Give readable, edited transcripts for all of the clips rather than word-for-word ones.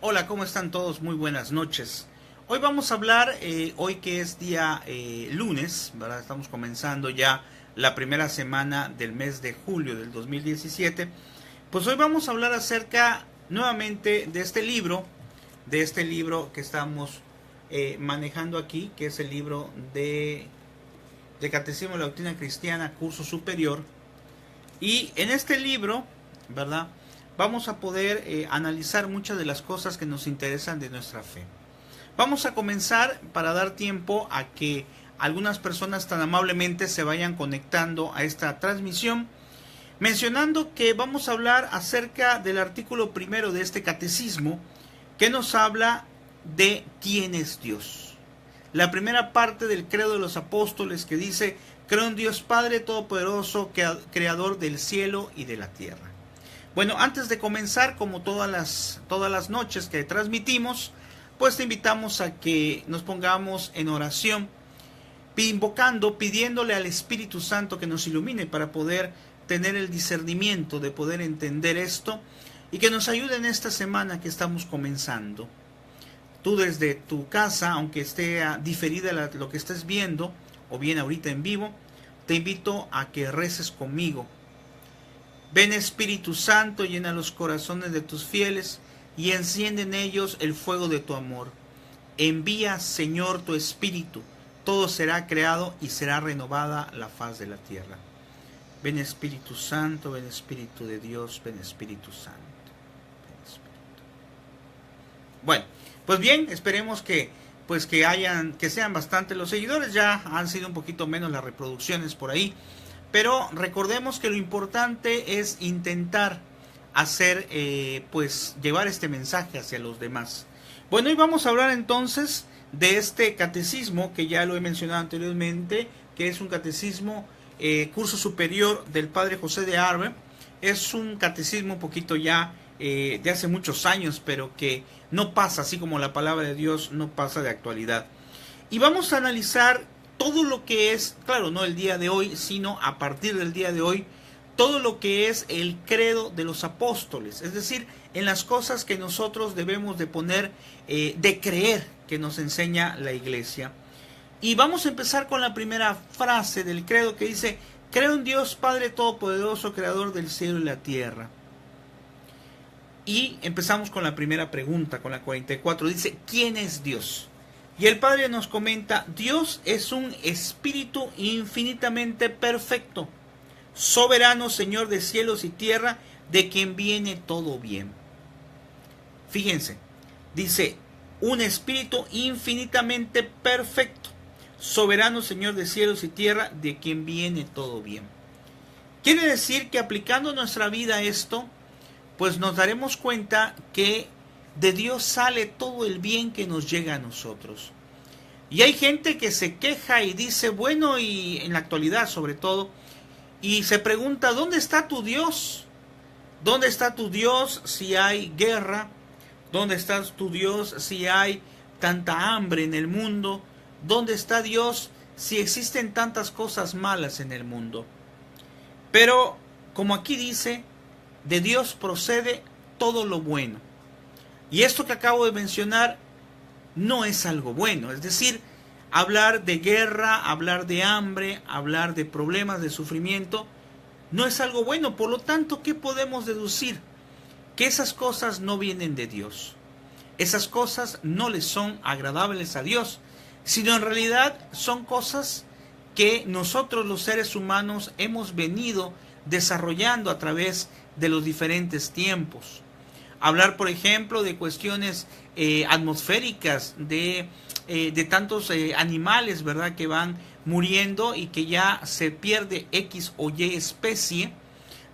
Hola, ¿cómo están todos? Muy buenas noches. Hoy vamos a hablar, hoy que es día lunes, ¿verdad? Estamos comenzando ya la primera semana del mes de julio del 2017. Pues hoy vamos a hablar acerca nuevamente de este libro que estamos manejando aquí, que es el libro de Catecismo de la Doctrina Cristiana, curso superior. Y en este libro, ¿verdad? Vamos a poder analizar muchas de las cosas que nos interesan de nuestra fe. Vamos a comenzar para dar tiempo a que algunas personas tan amablemente se vayan conectando a esta transmisión, mencionando que vamos a hablar acerca del artículo primero de este catecismo, que nos habla de quién es Dios. La primera parte del credo de los apóstoles, que dice: creo en Dios Padre Todopoderoso, creador del cielo y de la tierra. Bueno, antes de comenzar, como todas las noches que transmitimos, pues te invitamos a que nos pongamos en oración, pidiéndole al Espíritu Santo que nos ilumine para poder tener el discernimiento de poder entender esto y que nos ayude en esta semana que estamos comenzando. Tú desde tu casa, aunque esté diferida lo que estés viendo, o bien ahorita en vivo, te invito a que reces conmigo. Ven, Espíritu Santo, llena los corazones de tus fieles y enciende en ellos el fuego de tu amor. Envía, Señor, tu Espíritu, todo será creado y será renovada la faz de la tierra. Ven, Espíritu Santo, ven, Espíritu de Dios, ven, Espíritu Santo. Ven, Espíritu. Bueno, pues bien, esperemos que sean bastante los seguidores. Ya han sido un poquito menos las reproducciones por ahí. Pero recordemos que lo importante es intentar hacer, llevar este mensaje hacia los demás. Bueno, hoy vamos a hablar entonces de este catecismo que ya lo he mencionado anteriormente, que es un catecismo curso superior del Padre José de Arbe. Es un catecismo un poquito ya de hace muchos años, pero que no pasa, así como la palabra de Dios no pasa de actualidad. Y vamos a analizar todo lo que es, claro, no el día de hoy, sino a partir del día de hoy, todo lo que es el credo de los apóstoles, es decir, en las cosas que nosotros debemos de poner, de creer, que nos enseña la Iglesia. Y vamos a empezar con la primera frase del credo, que dice: creo en Dios Padre Todopoderoso, creador del cielo y la tierra. Y empezamos con la primera pregunta, con la 44, dice: ¿quién es Dios? Y el Padre nos comenta: Dios es un espíritu infinitamente perfecto, soberano, Señor de cielos y tierra, de quien viene todo bien. Fíjense, dice: un espíritu infinitamente perfecto, soberano, Señor de cielos y tierra, de quien viene todo bien. Quiere decir que aplicando nuestra vida a esto, pues nos daremos cuenta que de Dios sale todo el bien que nos llega a nosotros. Y hay gente que se queja y dice, bueno, y en la actualidad sobre todo, y se pregunta: ¿dónde está tu Dios? ¿Dónde está tu Dios si hay guerra? ¿Dónde está tu Dios si hay tanta hambre en el mundo? ¿Dónde está Dios si existen tantas cosas malas en el mundo? Pero, como aquí dice, de Dios procede todo lo bueno. Y esto que acabo de mencionar no es algo bueno. Es decir, hablar de guerra, hablar de hambre, hablar de problemas, de sufrimiento, no es algo bueno. Por lo tanto, ¿qué podemos deducir? Que esas cosas no vienen de Dios. Esas cosas no les son agradables a Dios, sino en realidad son cosas que nosotros los seres humanos hemos venido desarrollando a través de los diferentes tiempos. Hablar, por ejemplo, de cuestiones atmosféricas, de tantos animales, ¿verdad?, que van muriendo y que ya se pierde X o Y especie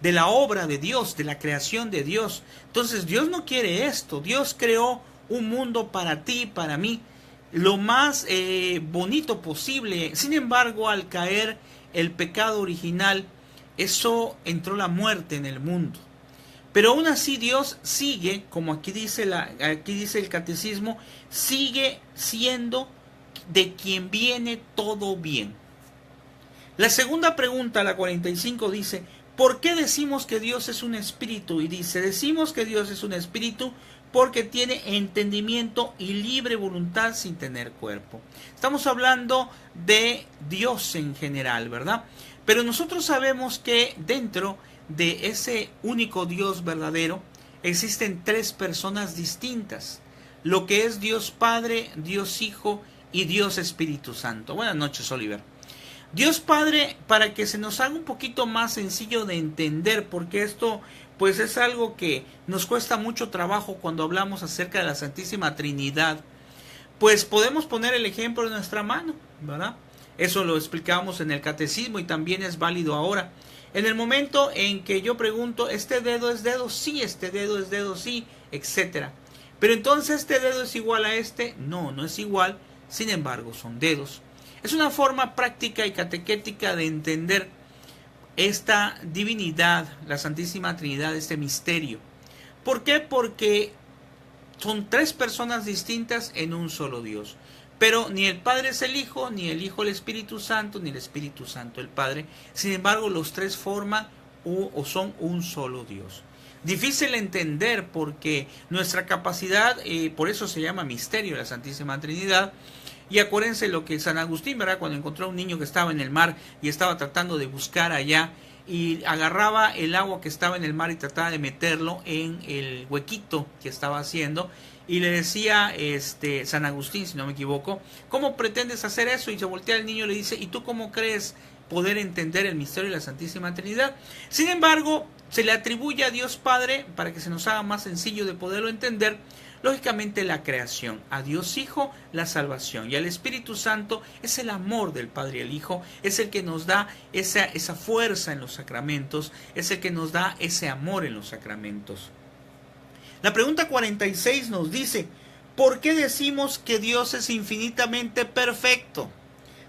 de la obra de Dios, de la creación de Dios. Entonces Dios no quiere esto. Dios creó un mundo para ti, para mí, lo más bonito posible. Sin embargo, al caer el pecado original, eso entró la muerte en el mundo. Pero aún así Dios sigue, como aquí dice el catecismo, sigue siendo de quien viene todo bien. La segunda pregunta, la 45, dice: ¿Por qué decimos que Dios es un espíritu? Y dice, decimos que Dios es un espíritu porque tiene entendimiento y libre voluntad sin tener cuerpo. Estamos hablando de Dios en general, ¿verdad? Pero nosotros sabemos que dentro de ese único Dios verdadero existen tres personas distintas. Lo que es Dios Padre, Dios Hijo y Dios Espíritu Santo. Buenas noches, Oliver. Dios Padre, para que se nos haga un poquito más sencillo de entender, porque esto pues es algo que nos cuesta mucho trabajo cuando hablamos acerca de la Santísima Trinidad, pues podemos poner el ejemplo de nuestra mano, ¿verdad? Eso lo explicábamos en el catecismo y también es válido ahora. En el momento en que yo pregunto, ¿este dedo es dedo? Sí, este dedo es dedo, sí, etcétera. Pero entonces, ¿este dedo es igual a este? No, no es igual, sin embargo, son dedos. Es una forma práctica y catequética de entender esta divinidad, la Santísima Trinidad, este misterio. ¿Por qué? Porque son tres personas distintas en un solo Dios. Pero ni el Padre es el Hijo, ni el Hijo el Espíritu Santo, ni el Espíritu Santo el Padre. Sin embargo, los tres forman o son un solo Dios. Difícil entender porque nuestra capacidad, por eso se llama misterio la Santísima Trinidad. Y acuérdense lo que San Agustín, ¿verdad? Cuando encontró a un niño que estaba en el mar y estaba tratando de buscar allá y agarraba el agua que estaba en el mar y trataba de meterlo en el huequito que estaba haciendo y le decía San Agustín, si no me equivoco, ¿cómo pretendes hacer eso? Y se voltea el niño y le dice, ¿y tú cómo crees poder entender el misterio de la Santísima Trinidad? Sin embargo, se le atribuye a Dios Padre, para que se nos haga más sencillo de poderlo entender, lógicamente la creación, a Dios Hijo la salvación y al Espíritu Santo es el amor del Padre y el Hijo, es el que nos da esa fuerza en los sacramentos, es el que nos da ese amor en los sacramentos. La pregunta 46 nos dice, ¿por qué decimos que Dios es infinitamente perfecto?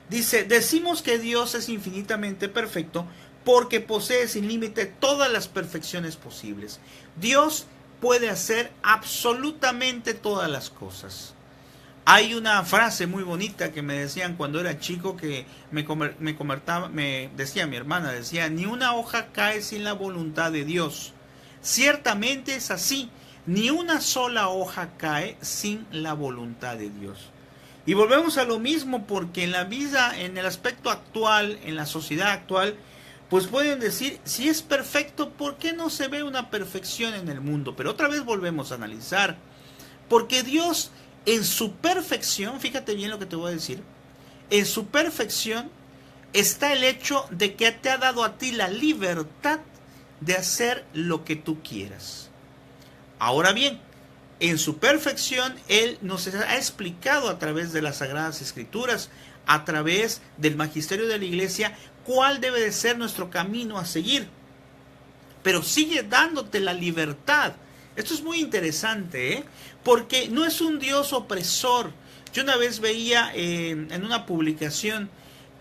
Dice, decimos que Dios es infinitamente perfecto porque posee sin límite todas las perfecciones posibles. Dios puede hacer absolutamente todas las cosas. Hay una frase muy bonita que me decían cuando era chico que me decía mi hermana, decía, ni una hoja cae sin la voluntad de Dios. Ciertamente es así, ni una sola hoja cae sin la voluntad de Dios. Y volvemos a lo mismo porque en la vida, en el aspecto actual, en la sociedad actual, pues pueden decir, si es perfecto, ¿por qué no se ve una perfección en el mundo? Pero otra vez volvemos a analizar, porque Dios en su perfección, fíjate bien lo que te voy a decir, en su perfección está el hecho de que te ha dado a ti la libertad de hacer lo que tú quieras. Ahora bien, en su perfección Él nos ha explicado a través de las Sagradas Escrituras, a través del magisterio de la Iglesia, cuál debe de ser nuestro camino a seguir. Pero sigue dándote la libertad. Esto es muy interesante, porque no es un Dios opresor. Yo una vez veía en una publicación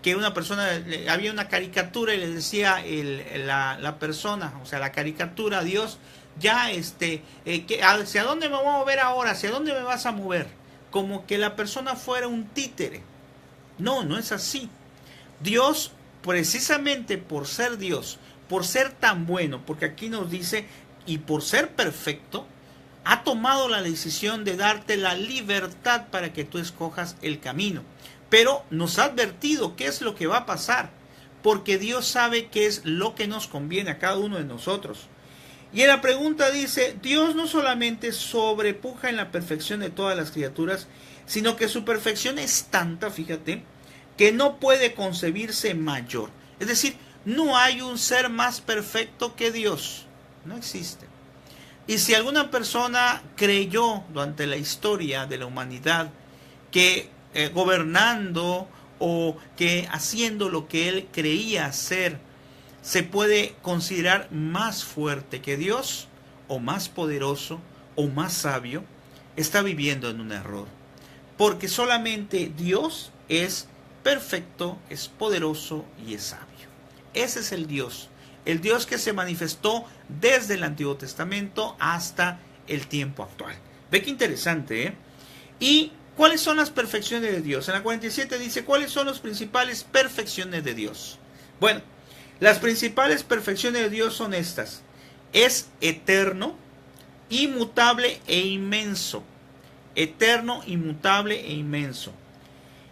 que una persona, había una caricatura y le decía la persona, o sea, la caricatura a Dios, ya ¿hacia dónde me voy a mover ahora? ¿Hacia dónde me vas a mover? Como que la persona fuera un títere. No, no es así. Dios, precisamente por ser Dios, por ser tan bueno, porque aquí nos dice, y por ser perfecto, ha tomado la decisión de darte la libertad para que tú escojas el camino. Pero nos ha advertido qué es lo que va a pasar, porque Dios sabe qué es lo que nos conviene a cada uno de nosotros. Y en la pregunta dice, Dios no solamente sobrepuja en la perfección de todas las criaturas, sino que su perfección es tanta, fíjate, que no puede concebirse mayor. Es decir, no hay un ser más perfecto que Dios. No existe. Y si alguna persona creyó durante la historia de la humanidad que gobernando o que haciendo lo que él creía hacer se puede considerar más fuerte que Dios, o más poderoso, o más sabio, está viviendo en un error. Porque solamente Dios es perfecto, es poderoso y es sabio. Ese es el Dios que se manifestó desde el Antiguo Testamento hasta el tiempo actual. Ve qué interesante, ¿eh? ¿Y cuáles son las perfecciones de Dios? En la 47 dice, ¿cuáles son las principales perfecciones de Dios? Bueno, Las principales perfecciones de Dios son estas. Es eterno, inmutable e inmenso. Eterno, inmutable e inmenso.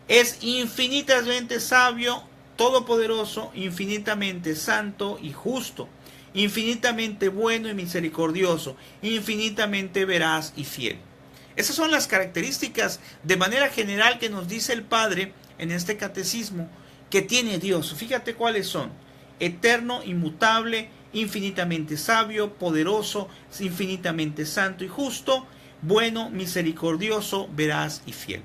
Es infinitamente sabio, todopoderoso, infinitamente santo y justo, infinitamente bueno y misericordioso, infinitamente veraz y fiel. Esas son las características de manera general que nos dice el Padre en este catecismo que tiene Dios. Fíjate cuáles son: eterno, inmutable, infinitamente sabio, poderoso, infinitamente santo y justo, bueno, misericordioso, veraz y fiel.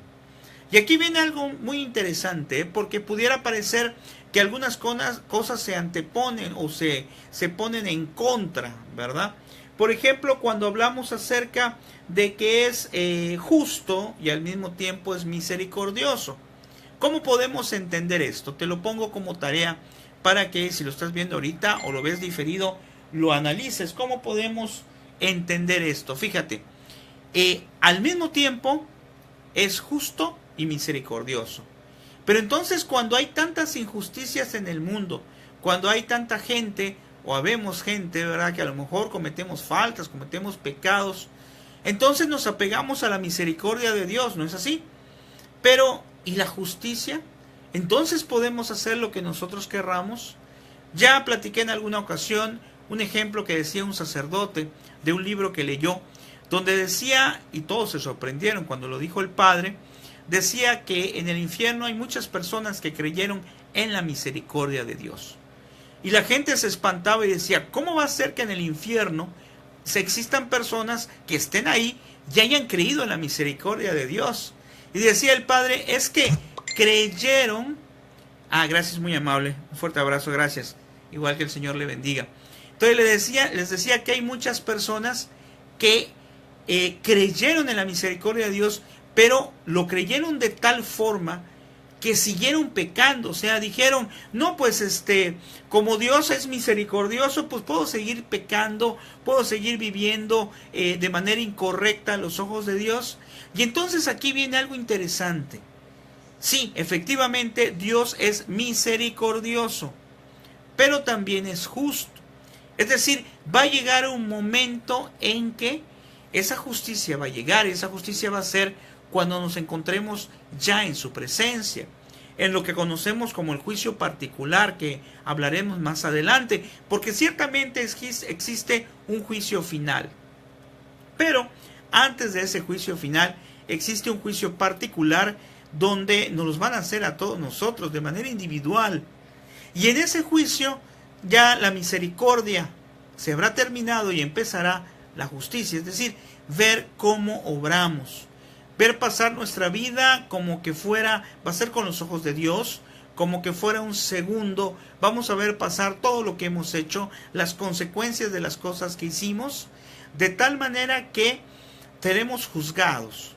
Y aquí viene algo muy interesante, porque pudiera parecer que algunas cosas se anteponen o se ponen en contra, ¿verdad? Por ejemplo, cuando hablamos acerca de que es justo y al mismo tiempo es misericordioso. ¿Cómo podemos entender esto? Te lo pongo como tarea para que, si lo estás viendo ahorita o lo ves diferido, lo analices. ¿Cómo podemos entender esto? Fíjate, al mismo tiempo es justo y misericordioso. Pero entonces, cuando hay tantas injusticias en el mundo, cuando hay tanta gente, o habemos gente, ¿verdad?, que a lo mejor cometemos faltas, cometemos pecados, entonces nos apegamos a la misericordia de Dios, ¿no es así? Pero, ¿y la justicia? Entonces podemos hacer lo que nosotros querramos. Ya platiqué en alguna ocasión un ejemplo que decía un sacerdote de un libro que leyó, donde decía, y todos se sorprendieron cuando lo dijo el Padre, decía que en el infierno hay muchas personas que creyeron en la misericordia de Dios. Y la gente se espantaba y decía, ¿cómo va a ser que en el infierno se existan personas que estén ahí y hayan creído en la misericordia de Dios? Y decía el Padre, es que creyeron. Gracias, muy amable, un fuerte abrazo, gracias, igual que el Señor le bendiga. Entonces les decía que hay muchas personas que creyeron en la misericordia de Dios, pero lo creyeron de tal forma que siguieron pecando. O sea, dijeron, no, pues como Dios es misericordioso, pues puedo seguir pecando, puedo seguir viviendo de manera incorrecta a los ojos de Dios. Y entonces aquí viene algo interesante. Sí, efectivamente Dios es misericordioso, pero también es justo. Es decir, va a llegar un momento en que esa justicia va a llegar, y esa justicia va a ser cuando nos encontremos ya en su presencia, en lo que conocemos como el juicio particular, que hablaremos más adelante, porque ciertamente existe un juicio final. Pero antes de ese juicio final existe un juicio particular donde nos los van a hacer a todos nosotros de manera individual. Y en ese juicio ya la misericordia se habrá terminado y empezará la justicia, es decir, ver cómo obramos, ver pasar nuestra vida como que fuera, va a ser con los ojos de Dios, como que fuera un segundo. Vamos a ver pasar todo lo que hemos hecho, las consecuencias de las cosas que hicimos, de tal manera que seremos juzgados.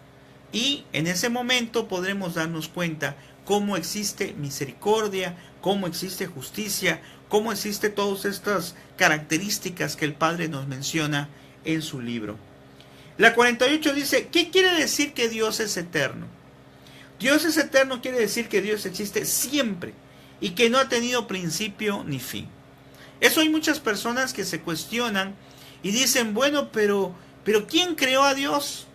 Y en ese momento podremos darnos cuenta cómo existe misericordia, cómo existe justicia, cómo existe todas estas características que el Padre nos menciona en su libro. La 48 dice, ¿qué quiere decir que Dios es eterno? Dios es eterno quiere decir que Dios existe siempre y que no ha tenido principio ni fin. Eso hay muchas personas que se cuestionan y dicen, bueno, pero ¿quién creó a Dios?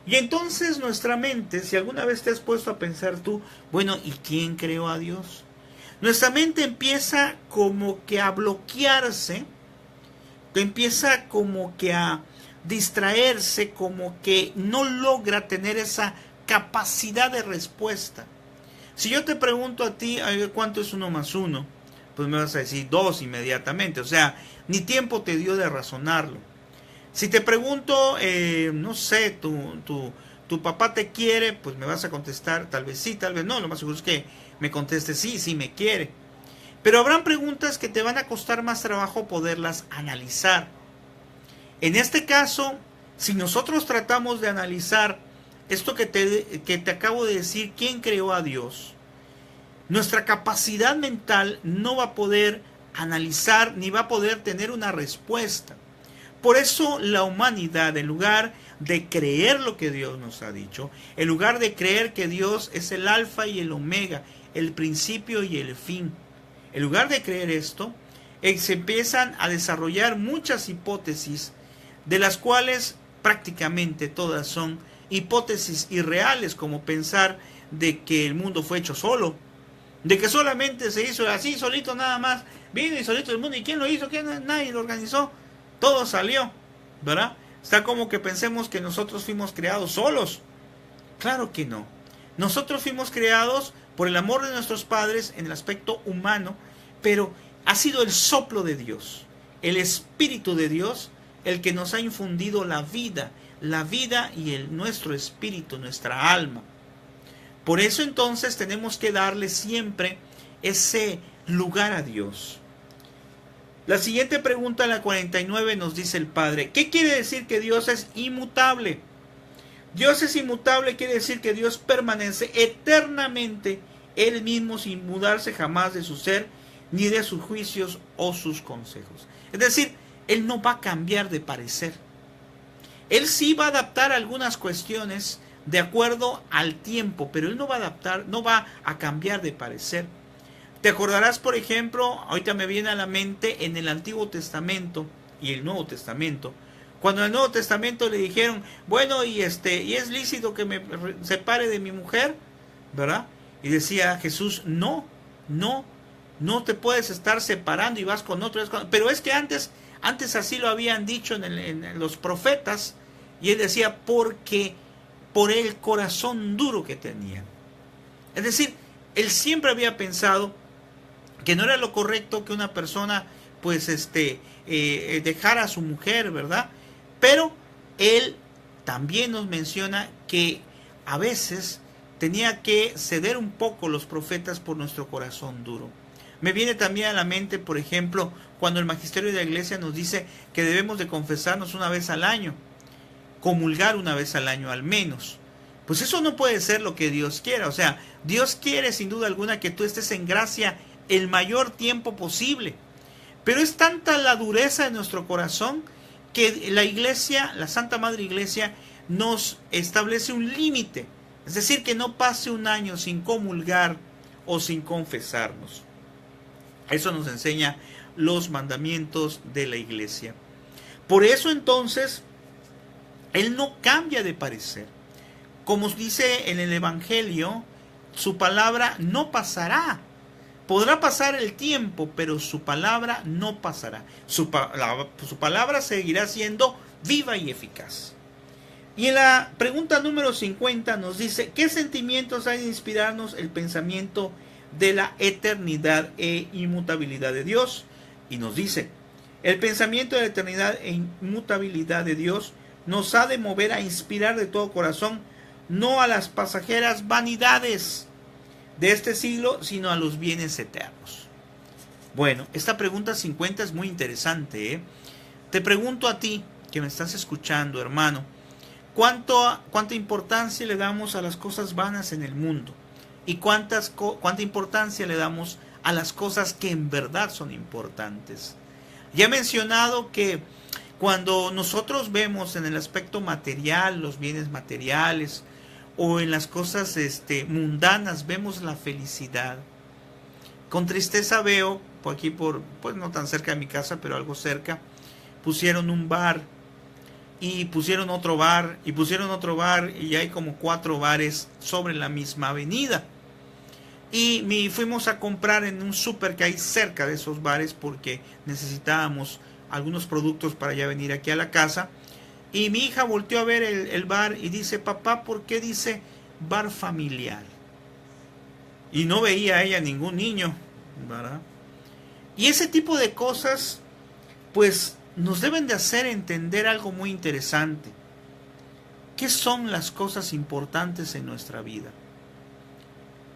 Y entonces nuestra mente, si alguna vez te has puesto a pensar tú, bueno, ¿y quién creó a Dios? Nuestra mente empieza como que a bloquearse, empieza como que a distraerse, como que no logra tener esa capacidad de respuesta. Si yo te pregunto a ti, a ver, ¿cuánto es 1 más 1? Pues me vas a decir 2 inmediatamente, o sea, ni tiempo te dio de razonarlo. Si te pregunto, no sé, tu papá te quiere, pues me vas a contestar, tal vez sí, tal vez no, lo más seguro es que me contestes sí me quiere. Pero habrán preguntas que te van a costar más trabajo poderlas analizar. En este caso, si nosotros tratamos de analizar esto que te acabo de decir, ¿quién creó a Dios? Nuestra capacidad mental no va a poder analizar ni va a poder tener una respuesta. Por eso la humanidad, en lugar de creer lo que Dios nos ha dicho, en lugar de creer que Dios es el alfa y el omega, el principio y el fin, En lugar de creer esto, se empiezan a desarrollar muchas hipótesis, de las cuales prácticamente todas son hipótesis irreales, como pensar de que el mundo fue hecho solo, de que solamente se hizo así, solito nada más, vino y solito el mundo. ¿Y quién lo hizo? ¿Quién? Nadie lo organizó. Todo salió, ¿verdad? Está como que pensemos que nosotros fuimos creados solos. Claro que no. Nosotros fuimos creados por el amor de nuestros padres en el aspecto humano, pero ha sido el soplo de Dios, el Espíritu de Dios, el que nos ha infundido la vida y nuestro espíritu, nuestra alma. Por eso entonces tenemos que darle siempre ese lugar a Dios. La siguiente pregunta, la 49, nos dice el Padre: ¿qué quiere decir que Dios es inmutable? Dios es inmutable, quiere decir que Dios permanece eternamente Él mismo, sin mudarse jamás de su ser, ni de sus juicios o sus consejos. Es decir, Él no va a cambiar de parecer. Él sí va a adaptar algunas cuestiones de acuerdo al tiempo, pero Él no va a adaptar, no va a cambiar de parecer. Te acordarás, por ejemplo, ahorita me viene a la mente en el Antiguo Testamento y el Nuevo Testamento, cuando en el Nuevo Testamento le dijeron, bueno, y es lícito que me separe de mi mujer, ¿verdad? Y decía Jesús, no te puedes estar separando y vas con otro. Pero es que antes así lo habían dicho en los profetas, y Él decía, porque por el corazón duro que tenían. Es decir, Él siempre había pensado que no era lo correcto que una persona pues dejara a su mujer, ¿verdad? Pero Él también nos menciona que a veces tenía que ceder un poco los profetas por nuestro corazón duro. Me viene también a la mente, por ejemplo, cuando el magisterio de la iglesia nos dice que debemos de confesarnos una vez al año, comulgar una vez al año al menos. Pues eso no puede ser lo que Dios quiera. O sea, Dios quiere sin duda alguna que tú estés en gracia el mayor tiempo posible. Pero es tanta la dureza de nuestro corazón que la iglesia, la Santa Madre Iglesia, nos establece un límite. Es decir, que no pase un año sin comulgar o sin confesarnos. Eso nos enseña los mandamientos de la iglesia. Por eso entonces, Él no cambia de parecer. Como dice en el Evangelio, su palabra no pasará. Podrá pasar el tiempo, pero su palabra no pasará. Su palabra seguirá siendo viva y eficaz. Y en la pregunta número 50 nos dice, ¿qué sentimientos hay de inspirarnos el pensamiento de la eternidad e inmutabilidad de Dios? Y nos dice, el pensamiento de la eternidad e inmutabilidad de Dios nos ha de mover a inspirar de todo corazón, no a las pasajeras vanidades de este siglo, sino a los bienes eternos. Bueno, esta pregunta 50 es muy interesante, ¿eh? Te pregunto a ti, que me estás escuchando, hermano, ¿cuánta importancia le damos a las cosas vanas en el mundo? ¿Y cuánta importancia le damos a las cosas que en verdad son importantes? Ya he mencionado que cuando nosotros vemos en el aspecto material, los bienes materiales, o en las cosas mundanas, vemos la felicidad. Con tristeza veo, por aquí, pues no tan cerca de mi casa, pero algo cerca, pusieron un bar, y pusieron otro bar, y pusieron otro bar, y hay como 4 bares sobre la misma avenida. Y fuimos a comprar en un súper que hay cerca de esos bares, porque necesitábamos algunos productos para ya venir aquí a la casa. Y mi hija volteó a ver el bar y dice, papá, ¿por qué dice bar familiar? Y no veía a ella ningún niño, ¿verdad? Y ese tipo de cosas, pues, nos deben de hacer entender algo muy interesante. ¿Qué son las cosas importantes en nuestra vida?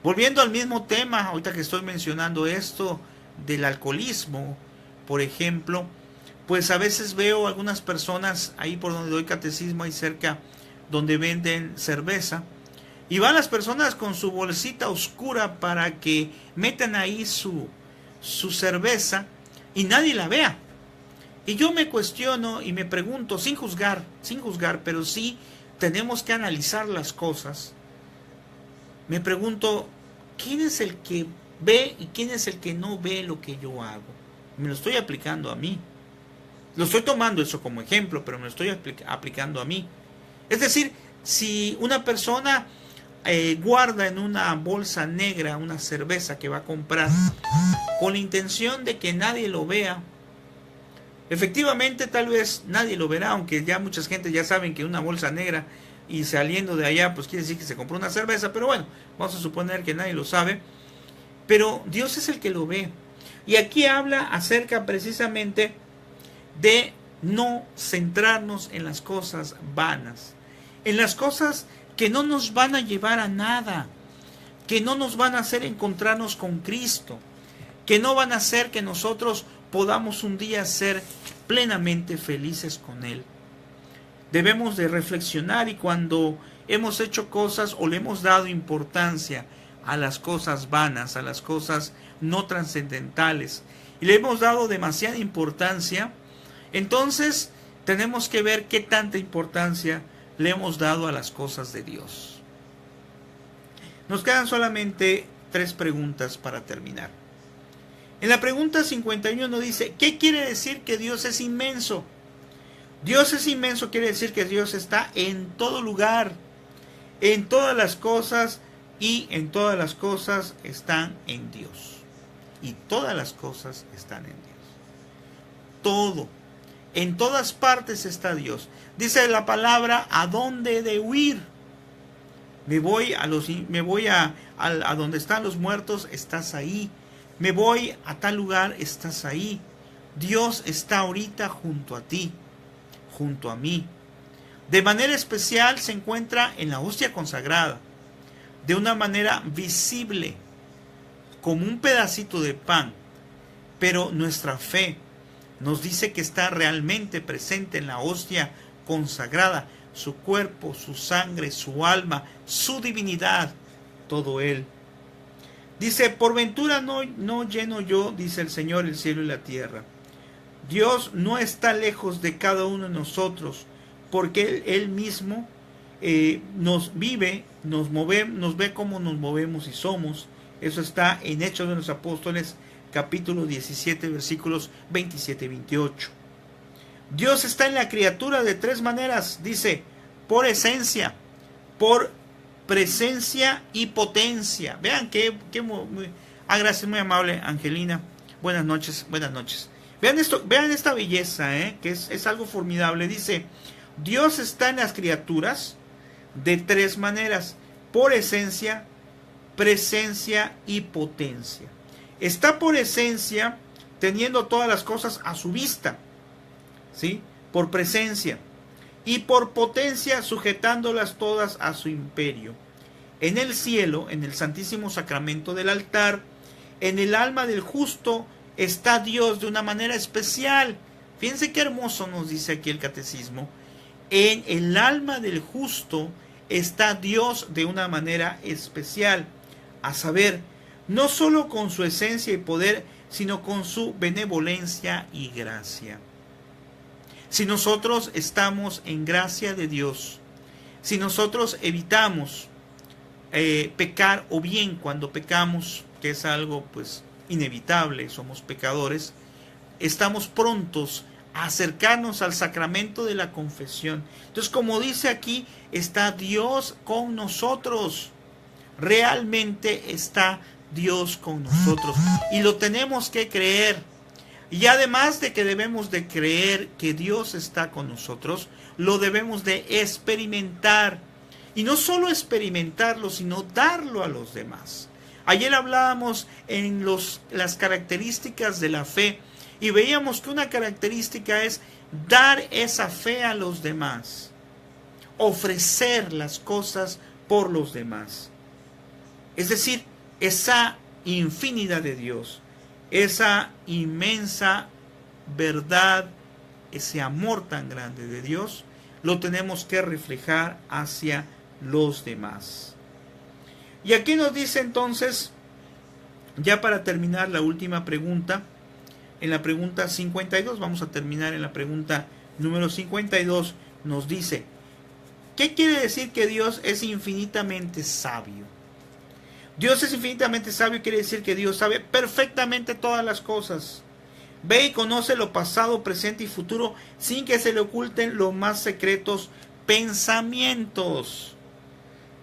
Volviendo al mismo tema, ahorita que estoy mencionando esto del alcoholismo, por ejemplo, pues a veces veo algunas personas ahí por donde doy catecismo, ahí cerca donde venden cerveza, y van las personas con su bolsita oscura para que metan ahí su cerveza y nadie la vea. Y yo me cuestiono y me pregunto, sin juzgar, pero sí tenemos que analizar las cosas. Me pregunto, ¿quién es el que ve y quién es el que no ve lo que yo hago. Me lo estoy aplicando a mí. Lo estoy tomando eso como ejemplo, pero me lo estoy aplicando a mí. Es decir, si una persona guarda en una bolsa negra una cerveza que va a comprar con la intención de que nadie lo vea, efectivamente tal vez nadie lo verá, aunque ya mucha gente ya saben que una bolsa negra y saliendo de allá pues quiere decir que se compró una cerveza, pero bueno, vamos a suponer que nadie lo sabe, pero Dios es el que lo ve. Y aquí habla acerca precisamente de no centrarnos en las cosas vanas, en las cosas que no nos van a llevar a nada, que no nos van a hacer encontrarnos con Cristo, que no van a hacer que nosotros podamos un día ser plenamente felices con Él. Debemos de reflexionar, y cuando hemos hecho cosas o le hemos dado importancia a las cosas vanas, a las cosas no trascendentales, y le hemos dado demasiada importancia, entonces tenemos que ver qué tanta importancia le hemos dado a las cosas de Dios. Nos quedan solamente 3 preguntas para terminar. En la pregunta 51 dice, ¿qué quiere decir que Dios es inmenso? Dios es inmenso quiere decir que Dios está en todo lugar, en todas las cosas, y en todas las cosas están en Dios. Y todas las cosas están en Dios. Todo. En todas partes está Dios. Dice la palabra, ¿a dónde he de huir? Me voy a donde están los muertos, estás ahí. Me voy a tal lugar, estás ahí. Dios está ahorita junto a ti, junto a mí. De manera especial se encuentra en la hostia consagrada, de una manera visible, como un pedacito de pan. Pero nuestra fe nos dice que está realmente presente en la hostia consagrada, su cuerpo, su sangre, su alma, su divinidad, todo Él. Dice, por ventura no lleno yo, dice el Señor, el cielo y la tierra. Dios no está lejos de cada uno de nosotros, porque Él mismo nos vive, nos ve cómo nos movemos y somos. Eso está en Hechos de los Apóstoles, capítulo 17, versículos 27 y 28. Dios está en la criatura de 3 maneras, dice, por esencia, por presencia y potencia. Vean gracias, muy amable Angelina. Buenas noches, buenas noches. Vean esto, vean esta belleza, que es algo formidable. Dice, Dios está en las criaturas de 3 maneras, por esencia, presencia y potencia. Está por esencia, teniendo todas las cosas a su vista, ¿sí? Por presencia. Y por potencia, sujetándolas todas a su imperio. En el cielo, en el santísimo sacramento del altar, en el alma del justo, está Dios de una manera especial. Fíjense qué hermoso nos dice aquí el catecismo. En el alma del justo está Dios de una manera especial. A saber, no solo con su esencia y poder, sino con su benevolencia y gracia. Si nosotros estamos en gracia de Dios, si nosotros evitamos pecar, o bien cuando pecamos, que es algo pues inevitable, somos pecadores, estamos prontos a acercarnos al sacramento de la confesión. Entonces, como dice aquí, está Dios con nosotros. Realmente está Dios con nosotros. Y lo tenemos que creer. Y además de que debemos de creer que Dios está con nosotros, lo debemos de experimentar. Y no solo experimentarlo, sino darlo a los demás. Ayer hablábamos en las características de la fe y veíamos que una característica es dar esa fe a los demás. Ofrecer las cosas por los demás. Es decir, esa infinidad de Dios, esa inmensa verdad, ese amor tan grande de Dios, lo tenemos que reflejar hacia los demás. Y aquí nos dice entonces, ya para terminar la última pregunta, en la pregunta 52, vamos a terminar en la pregunta número 52, nos dice, ¿qué quiere decir que Dios es infinitamente sabio? Dios es infinitamente sabio, quiere decir que Dios sabe perfectamente todas las cosas. Ve y conoce lo pasado, presente y futuro sin que se le oculten los más secretos pensamientos.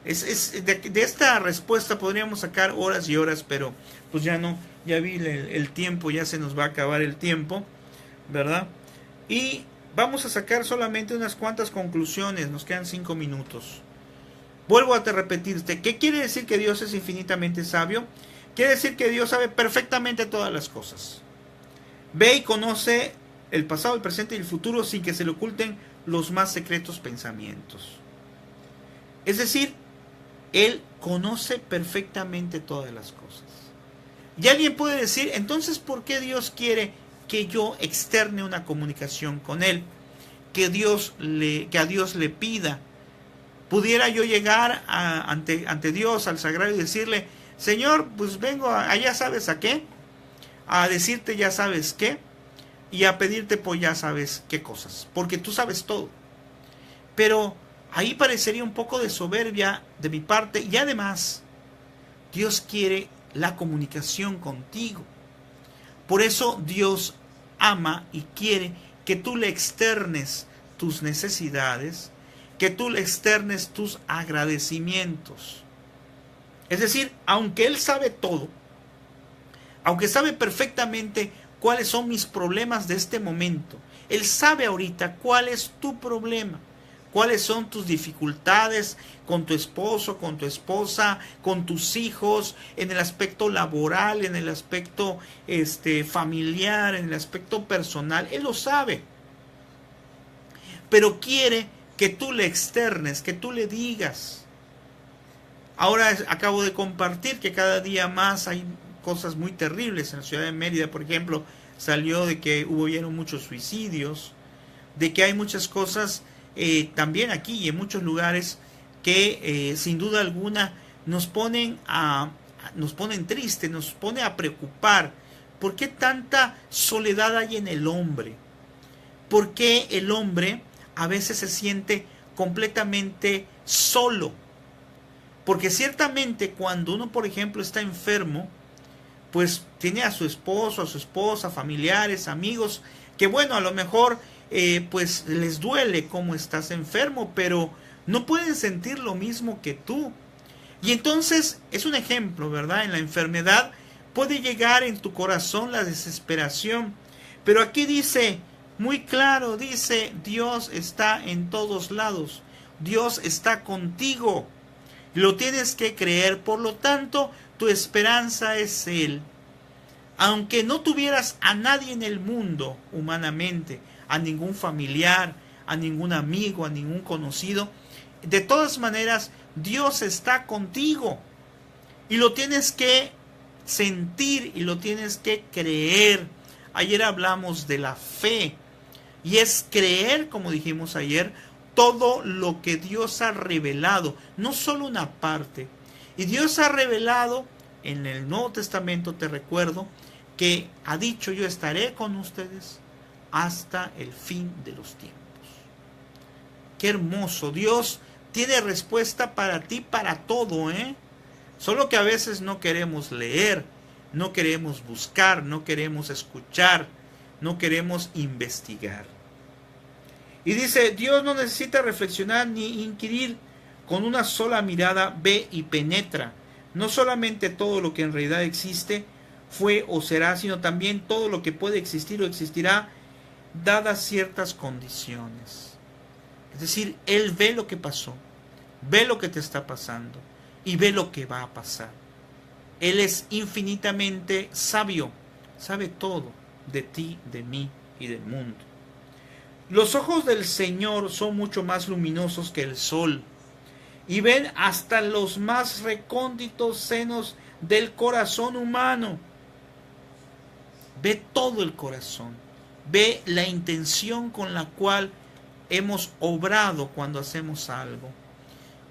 De esta respuesta podríamos sacar horas y horas, pero pues ya no, ya vi el tiempo, ya se nos va a acabar el tiempo, ¿verdad? Y vamos a sacar solamente unas cuantas conclusiones, nos quedan 5 minutos. Vuelvo a repetirte, ¿qué quiere decir que Dios es infinitamente sabio? Quiere decir que Dios sabe perfectamente todas las cosas. Ve y conoce el pasado, el presente y el futuro sin que se le oculten los más secretos pensamientos. Es decir, Él conoce perfectamente todas las cosas. Y alguien puede decir, entonces, ¿por qué Dios quiere que yo externe una comunicación con Él? Que a Dios le pida. Pudiera yo llegar ante Dios, al sagrario, y decirle, Señor, pues vengo allá sabes a qué, a decirte ya sabes qué, y a pedirte pues ya sabes qué cosas, porque tú sabes todo. Pero ahí parecería un poco de soberbia de mi parte, y además Dios quiere la comunicación contigo. Por eso Dios ama y quiere que tú le externes tus necesidades, que tú le externes tus agradecimientos. Es decir, aunque Él sabe todo, aunque sabe perfectamente cuáles son mis problemas de este momento, Él sabe ahorita cuál es tu problema, cuáles son tus dificultades con tu esposo, con tu esposa, con tus hijos, en el aspecto laboral, en el aspecto familiar, en el aspecto personal. Él lo sabe, pero quiere que tú le externes, que tú le digas. Ahora acabo de compartir que cada día más hay cosas muy terribles en la ciudad de Mérida. Por ejemplo, salió de que hubieron muchos suicidios, de que hay muchas cosas también aquí y en muchos lugares que sin duda alguna nos ponen tristes, nos pone a preocupar. ¿Por qué tanta soledad hay en el hombre? ¿Por qué el hombre a veces se siente completamente solo? Porque ciertamente cuando uno, por ejemplo, está enfermo, pues tiene a su esposo, a su esposa, familiares, amigos, que bueno, a lo mejor pues les duele cómo estás enfermo, pero no pueden sentir lo mismo que tú. Y entonces es un ejemplo, ¿verdad? En la enfermedad puede llegar en tu corazón la desesperación, pero aquí dice, muy claro, dice, Dios está en todos lados, Dios está contigo. Lo tienes que creer, por lo tanto, tu esperanza es Él. Aunque no tuvieras a nadie en el mundo, humanamente, a ningún familiar, a ningún amigo, a ningún conocido, de todas maneras, Dios está contigo. Y lo tienes que sentir y lo tienes que creer. Ayer hablamos de la fe. Y es creer, como dijimos ayer, todo lo que Dios ha revelado, no solo una parte. Y Dios ha revelado en el Nuevo Testamento, te recuerdo, que ha dicho, yo estaré con ustedes hasta el fin de los tiempos. Qué hermoso. Dios tiene respuesta para ti, para todo, ¿eh? Solo que a veces no queremos leer, no queremos buscar, no queremos escuchar, no queremos investigar. Y dice, Dios no necesita reflexionar ni inquirir, con una sola mirada ve y penetra, no solamente todo lo que en realidad existe, fue o será, sino también todo lo que puede existir o existirá, dadas ciertas condiciones. Es decir, Él ve lo que pasó, ve lo que te está pasando y ve lo que va a pasar. Él es infinitamente sabio, sabe todo de ti, de mí y del mundo. Los ojos del Señor son mucho más luminosos que el sol y ven hasta los más recónditos senos del corazón humano. Ve todo el corazón, ve la intención con la cual hemos obrado cuando hacemos algo.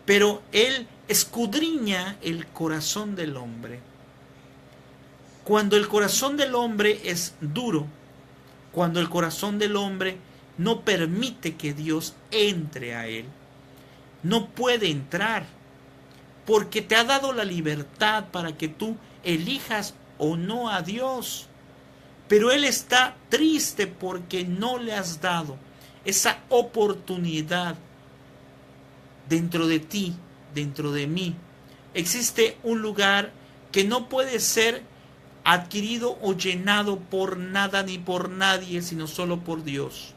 Pero Él escudriña el corazón del hombre. Cuando el corazón del hombre es duro, cuando el corazón del hombre no permite que Dios entre a él, no puede entrar, porque te ha dado la libertad para que tú elijas o no a Dios. Pero Él está triste porque no le has dado esa oportunidad. Dentro de ti, dentro de mí, existe un lugar que no puede ser adquirido o llenado por nada ni por nadie, sino solo por Dios.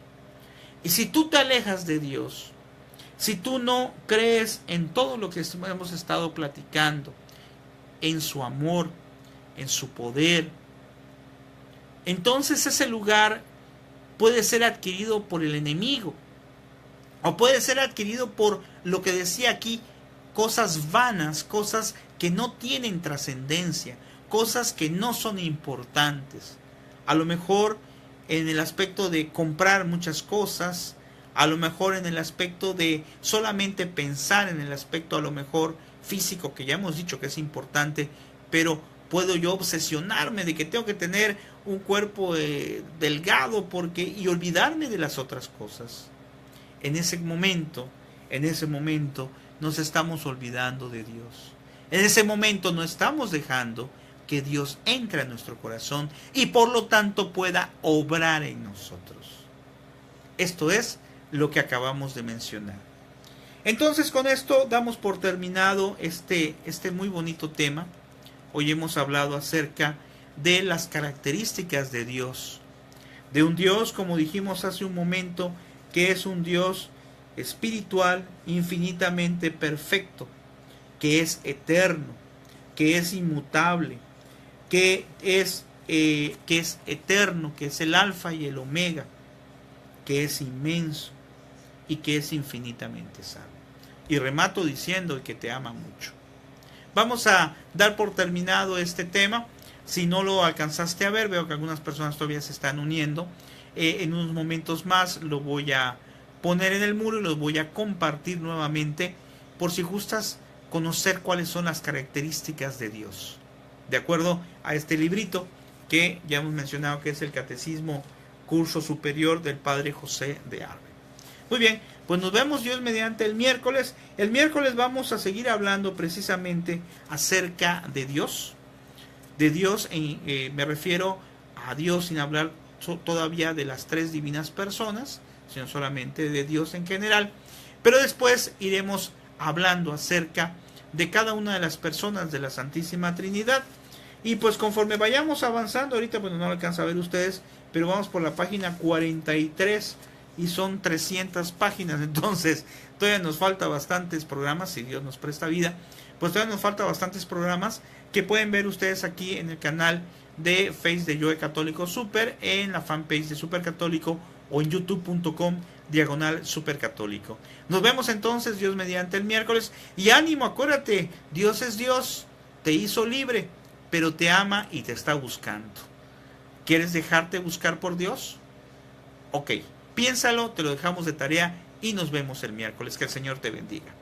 Y si tú te alejas de Dios, si tú no crees en todo lo que hemos estado platicando, en su amor, en su poder, entonces ese lugar puede ser adquirido por el enemigo, o puede ser adquirido por lo que decía aquí, cosas vanas, cosas que no tienen trascendencia, cosas que no son importantes. A lo mejor en el aspecto de comprar muchas cosas, a lo mejor en el aspecto de solamente pensar en el aspecto a lo mejor físico, que ya hemos dicho que es importante, pero puedo yo obsesionarme de que tengo que tener un cuerpo delgado y olvidarme de las otras cosas. En ese momento nos estamos olvidando de Dios. En ese momento no estamos dejando que Dios entre a nuestro corazón y por lo tanto pueda obrar en nosotros. Esto es lo que acabamos de mencionar. Entonces con esto damos por terminado este muy bonito tema. Hoy hemos hablado acerca de las características de Dios. De un Dios, como dijimos hace un momento, que es un Dios espiritual, infinitamente perfecto, que es eterno, que es inmutable, que es eterno, que es el alfa y el omega, que es inmenso y que es infinitamente sabio. Y remato diciendo que te ama mucho. Vamos a dar por terminado este tema. Si no lo alcanzaste a ver, veo que algunas personas todavía se están uniendo. En unos momentos más lo voy a poner en el muro y los voy a compartir nuevamente por si gustas conocer cuáles son las características de Dios. De acuerdo a este librito que ya hemos mencionado, que es el Catecismo Curso Superior del Padre José de Arbe. Muy bien, pues nos vemos Dios mediante el miércoles. El miércoles vamos a seguir hablando precisamente acerca de Dios. De Dios, me refiero a Dios sin hablar todavía de las tres divinas personas, sino solamente de Dios en general. Pero después iremos hablando acerca de cada una de las personas de la Santísima Trinidad. Y pues conforme vayamos avanzando, ahorita pues no lo alcanza a ver ustedes, pero vamos por la página 43 y son 300 páginas, entonces todavía nos falta bastantes programas, si Dios nos presta vida, pues todavía nos falta bastantes programas que pueden ver ustedes aquí en el canal de Face de Joe Católico Super, en la fanpage de Super Católico o en youtube.com/supercatólico. Nos vemos entonces Dios mediante el miércoles y ánimo, acuérdate, Dios es Dios, te hizo libre, pero te ama y te está buscando. ¿Quieres dejarte buscar por Dios? Ok, piénsalo, te lo dejamos de tarea y nos vemos el miércoles. Que el Señor te bendiga.